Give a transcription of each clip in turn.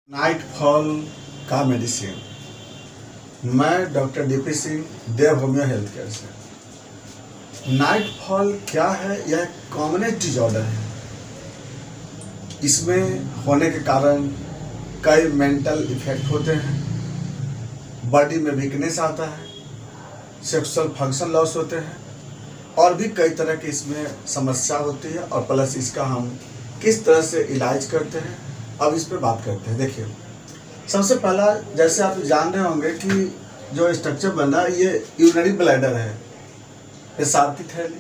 Nightfall का medicine. मैं doctor DP Singh, देव homeo health care से। नाइटफॉल क्या है? यह कॉमनेस डिजॉर्डर है। इसमें होने के कारण कई मेंटल इफेक्ट होते हैं, बॉडी में वीकनेस आता है, सेक्सुअल फंक्शन लॉस होते हैं और भी कई तरह की इसमें समस्या होती है। और प्लस इसका हम किस तरह से इलाज करते हैं, अब इस पर बात करते हैं। देखिए, सबसे पहला, जैसे आप जान रहे होंगे कि जो स्ट्रक्चर बना ये यूरिनरी ब्लैडर है, पेशाब की थैली,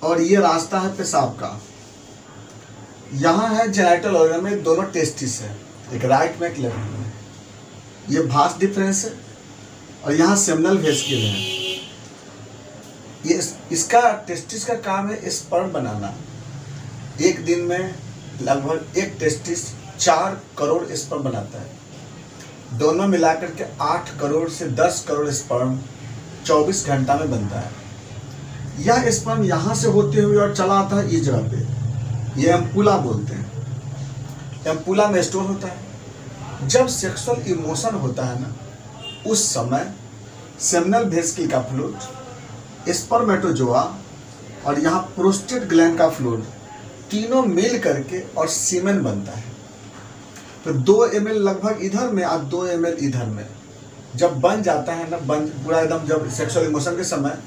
और ये रास्ता है पेशाब का। यहाँ है जेनिटल ऑर्गन में दोनों टेस्टिस है, एक राइट में एक लेफ्ट में। ये भास्ट डिफरेंस है और यहाँ सेमिनल वेसिकल है। ये इसका टेस्टिस का काम है स्पर्म बनाना। एक दिन में लगभग एक टेस्टिस 4 करोड़ स्पर्म बनाता है। दोनों मिलाकर के 8 करोड़ से 10 करोड़ स्पर्म 24 घंटा में बनता है। यह स्पर्म यहाँ से होते हुए और चला आता है इस जगह पे, ये एम्पुला बोलते हैं। एम्पुला में स्टोर होता है। जब सेक्सुअल इमोशन होता है ना, उस समय सेमिनल वेसिकल का फ्लूइड, स्पर्मेटोजोआ और यहाँ प्रोस्टेट ग्लैंड का फ्लूइड तीनों मिल करके और सीमेन बनता है। तो 2 ml लगभग इधर में और 2 ml इधर में जब बन जाता है ना, पूरा एकदम जब सेक्सुअल इमोशन के समय,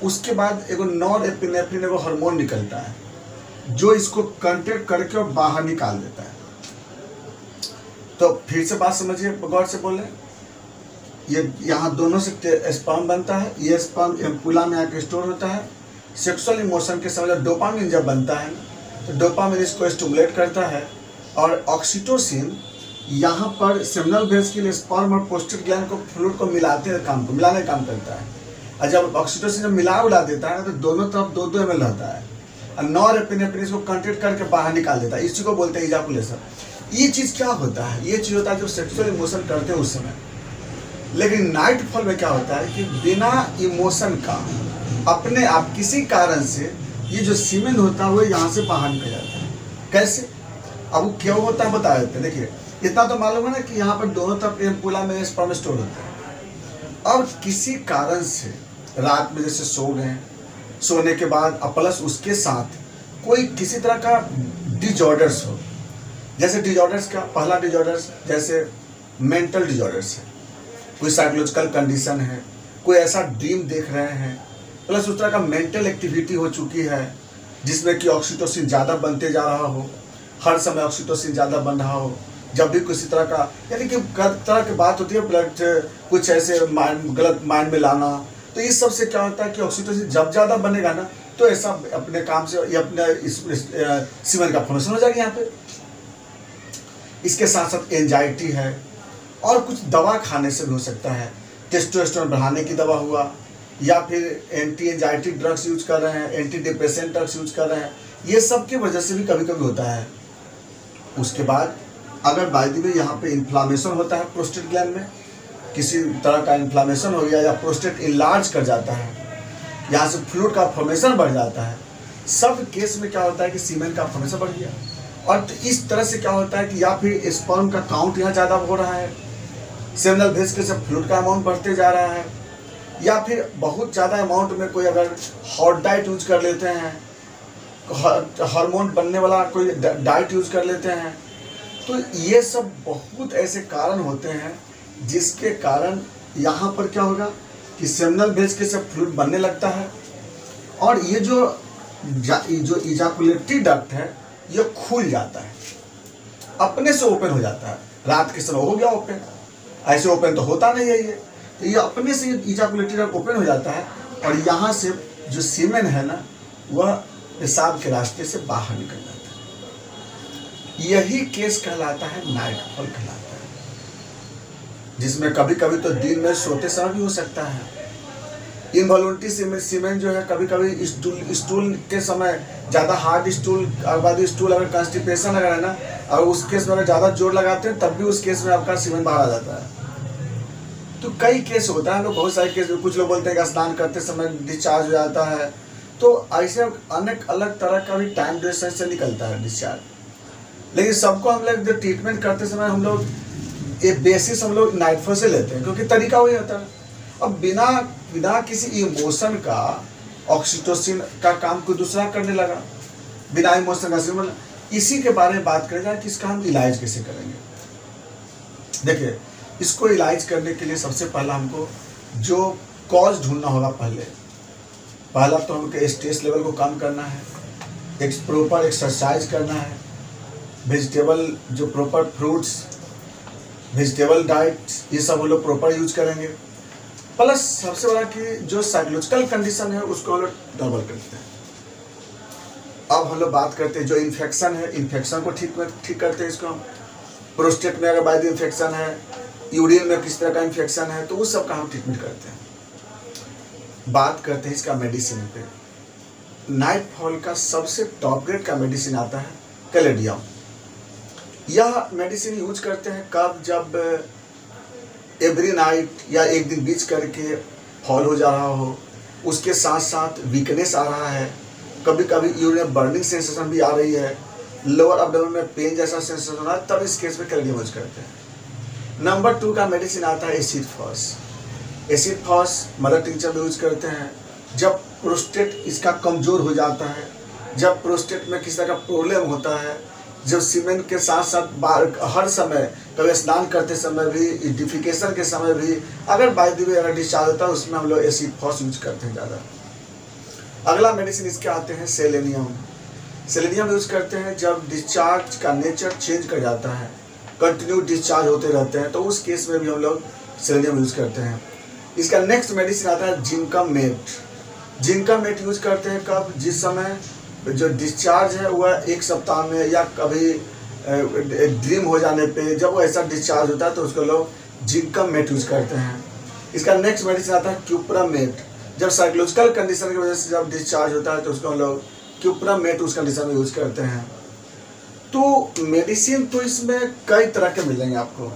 उसके बाद एगो नॉरएपिनेफ्रिन एगो हार्मोन निकलता है जो इसको कंट्रैक्ट करके और बाहर निकाल देता है। तो फिर से बात समझिए, गौर से बोले। ये यहाँ दोनों से स्पर्म बनता है। ये स्पर्म एम्पुला में आके स्टोर होता है। सेक्सुअल इमोशन के समय डोपामिन जब बनता है तो डोपामिन इसको स्टिमुलेट करता है और ऑक्सीटोसिन यहाँ पर सेमिनल वेसिकल, स्पर्म और प्रोस्टेट ग्लैंड को फ्लूइड को मिलाने का काम करता है। और जब ऑक्सीटोसिन जब उड़ा देता है तो दोनों तरफ 2-2 ml रहता है और नॉरएपिनेफ्रिन इसको कंट्रैक्ट करके बाहर निकाल देता है। इसी को बोलते हैं इजाकुलेशन। ये चीज़ क्या होता है? ये चीज़ होता है जब सेक्सुअल इमोशन करते हैं उस समय। लेकिन नाइटफॉल में क्या होता है कि बिना इमोशन का अपने आप किसी कारण से ये जो सीमेन होता है वो यहाँ से बाहर निकल जाता है। कैसे? अब वो क्यों होता है बता देते हैं। देखिए, इतना तो मालूम है ना कि यहाँ पर दोनों तरफ एम्पुला में स्पर्म स्टोर होता है। अब किसी कारण से रात में जैसे सो गए, सोने के बाद प्लस उसके साथ कोई किसी तरह का डिजॉर्डर्स हो, जैसे डिजॉर्डर्स का पहला डिजॉर्डर्स जैसे मेंटल डिजॉर्डर्स है, कोई साइकोलॉजिकल कंडीशन है, कोई ऐसा ड्रीम देख रहे हैं, प्लस उस तरह का मेंटल एक्टिविटी हो चुकी है जिसमें कि ऑक्सीटोसिन ज़्यादा बनते जा रहा हो, हर समय ऑक्सीटोसिन ज़्यादा बन रहा हो, जब भी किसी तरह का, यानी कि तरह की बात होती है, ब्लड कुछ ऐसे गलत माइंड में लाना, तो इस सब से क्या होता है कि ऑक्सीटोसिन जब ज़्यादा बनेगा ना तो ऐसा अपने काम से ये अपने सीमेन का फॉर्मेशन हो जाएगा यहाँ पे। इसके साथ साथ एंजाइटी है और कुछ दवा खाने से भी हो सकता है। टेस्टोस्टेरोन बढ़ाने की दवा हुआ, या फिर एंटी एंजाइटी ड्रग्स यूज कर रहे हैं, एंटी डिप्रेसेंट ड्रग्स यूज कर रहे हैं, ये सब की वजह से भी कभी कभी होता है। उसके बाद अगर बाय द वे यहाँ पे इन्फ्लामेशन होता है प्रोस्टेट ग्लैंड में, किसी तरह का इन्फ्लामेशन हो गया या प्रोस्टेट इनलार्ज कर जाता है, यहाँ से फ्लूइड का फॉर्मेशन बढ़ जाता है, सब केस में क्या होता है कि सीमेन का फॉर्मेशन बढ़ गया। और तो इस तरह से क्या होता है कि या फिर स्पर्म का काउंट यहाँ ज़्यादा हो रहा है, सेमिनल वेसिकल से फ्लूइड का अमाउंट बढ़ते जा रहा है, या फिर बहुत ज़्यादा अमाउंट में कोई अगर हॉट डाइट यूज कर लेते हैं, हार्मोन बनने वाला कोई डाइट यूज कर लेते हैं, तो ये सब बहुत ऐसे कारण होते हैं जिसके कारण यहाँ पर क्या होगा कि सेमिनल वेसिकल से फ्लूइड बनने लगता है और ये जो इजाकुलेटरी डक्ट है ये खुल जाता है, अपने से ओपन हो जाता है। रात के समय हो गया ओपन, ऐसे ओपन तो होता नहीं है ये अपने से इजाकुलेटरी डक्ट ओपन हो जाता है और यहाँ से जो सीमेन है ना वह पेशाब के रास्ते से बाहर निकल जाता है। यही केस कहलाता है नाइटफॉल कहलाता है, जिसमें कभी कभी तो दिन में सोते समय भी हो सकता है। इनवॉल्यूंटरी सीमेन जो है कभी कभी स्टूल के समय ज़्यादा हार्ड स्टूल अगर कॉन्स्टिपेशन अगर है ना, और उस केस में अगर ज़्यादा जोर लगाते हैं तब भी उस केस में आपका सीमेन बाहर आ जाता है। तो कई केस होता है, लोग बहुत सारे केस, कुछ लोग बोलते हैं कि स्नान करते समय डिस्चार्ज हो जाता है, तो ऐसे अनेक अलग तरह का भी टाइम ड्यूरेशन से निकलता है डिस्चार्ज। लेकिन सबको हम लोग जो ट्रीटमेंट करते समय हम लोग एक बेसिस हम लोग नाइट्रोफॉल से लेते हैं, क्योंकि तरीका वही होता है। अब बिना बिना किसी इमोशन का ऑक्सीटोसिन का काम कोई दूसरा करने लगा, बिना इमोशन का सिर्फ। इसी के बारे में बात करें जाए कि इसका हम इलाज कैसे करेंगे। देखिए, इसको इलाज करने के लिए सबसे पहला हमको जो कॉज ढूंढना होगा, पहला तो हमको स्ट्रेस लेवल को कम करना है, एक प्रॉपर एक्सरसाइज करना है, वेजिटेबल जो प्रॉपर फ्रूट्स, वेजिटेबल डाइट, ये सब हम लोग प्रॉपर यूज करेंगे। प्लस सबसे बड़ा कि जो साइकोलॉजिकल कंडीशन है उसको हम लोग डबल करते हैं। अब हम लोग बात करते हैं जो इन्फेक्शन है, इन्फेक्शन को ठीक करते हैं। इसको हम प्रोस्टेट में अगर वायरल इन्फेक्शन है, यूरिन में किस तरह का इन्फेक्शन है, तो उस सब का हम ट्रीटमेंट करते हैं। बात करते हैं इसका मेडिसिन पे। नाइटफॉल का सबसे टॉप ग्रेड का मेडिसिन आता है कैलेडियम। यह मेडिसिन यूज करते हैं कब, जब एवरी नाइट या एक दिन बीच करके फॉल हो जा रहा हो, उसके साथ साथ वीकनेस आ रहा है, कभी कभी यूरिन बर्निंग सेंसेशन भी आ रही है, लोअर एब्डोमेन में पेन जैसा सेंसेशन हो रहा है, तब इस केस में कैलेडियम यूज करते हैं। नंबर 2 का मेडिसिन आता है acid phos. Acid phos mother tincture में यूज करते हैं जब प्रोस्टेट इसका कमज़ोर हो जाता है, जब प्रोस्टेट में किसी तरह का प्रॉब्लम होता है, जब सीमेन के साथ साथ हर समय, कभी स्नान करते समय भी, डिफिकेशन के समय भी, अगर बाय द वे अगर डिस्चार्ज होता है, उसमें हम लोग एसिड फॉस यूज करते हैं ज़्यादा। अगला मेडिसिन इसके आते हैं सेलेनियम। सेलेनियम यूज करते हैं जब डिस्चार्ज का नेचर चेंज कर जाता है, कंटिन्यू डिस्चार्ज होते रहते हैं, तो उस केस में भी हम लोग सेलेनियम यूज करते हैं। इसका नेक्स्ट मेडिसिन आता है जिंकम मेट। जिंकम मेट यूज करते हैं कब, जिस समय जो डिस्चार्ज है वह 1 सप्ताह में या कभी ड्रीम हो जाने पे, जब वो ऐसा डिस्चार्ज होता है तो उसको लोग जिंकम मेट यूज करते हैं। इसका नेक्स्ट मेडिसिन आता है क्यूप्रामेट। जब साइकोलॉजिकल कंडीशन की वजह से जब डिस्चार्ज होता है तो उसको हम लोग क्यूप्रामेट उस कंडीशन में यूज करते हैं। तो मेडिसिन तो इसमें कई तरह के मिलेंगे आपको।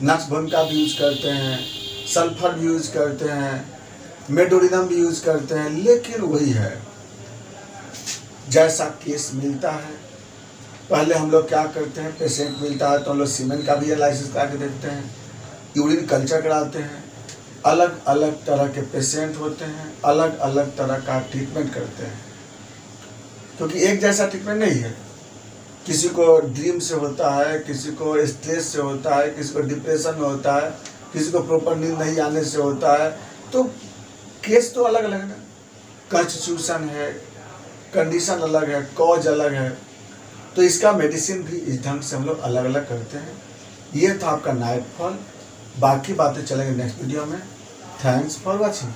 नक्सबोन का भी यूज करते हैं, सल्फर भी यूज करते हैं, मेडोरिनम भी यूज करते हैं, लेकिन वही है, जैसा केस मिलता है। पहले हम लोग क्या करते हैं, पेशेंट मिलता है तो हम लोग सीमेन का भी एनालिसिस करा के देखते हैं, यूरिन कल्चर कराते हैं। अलग अलग तरह के पेशेंट होते हैं, अलग अलग तरह का ट्रीटमेंट करते हैं, क्योंकि एक जैसा ट्रीटमेंट नहीं है। किसी को ड्रीम से होता है, किसी को स्ट्रेस से होता है, किसी को डिप्रेशन में होता है, किसी को प्रॉपर नींद नहीं आने से होता है। तो केस तो अलग अलग है ना, कॉन्स्टिट्यूशन है, कंडीशन अलग है, कॉज अलग है, तो इसका मेडिसिन भी इस ढंग से हम लोग अलग अलग करते हैं। ये था आपका नाइटफॉल। बाकी बातें चलेंगे नेक्स्ट वीडियो में। Thanks for watching.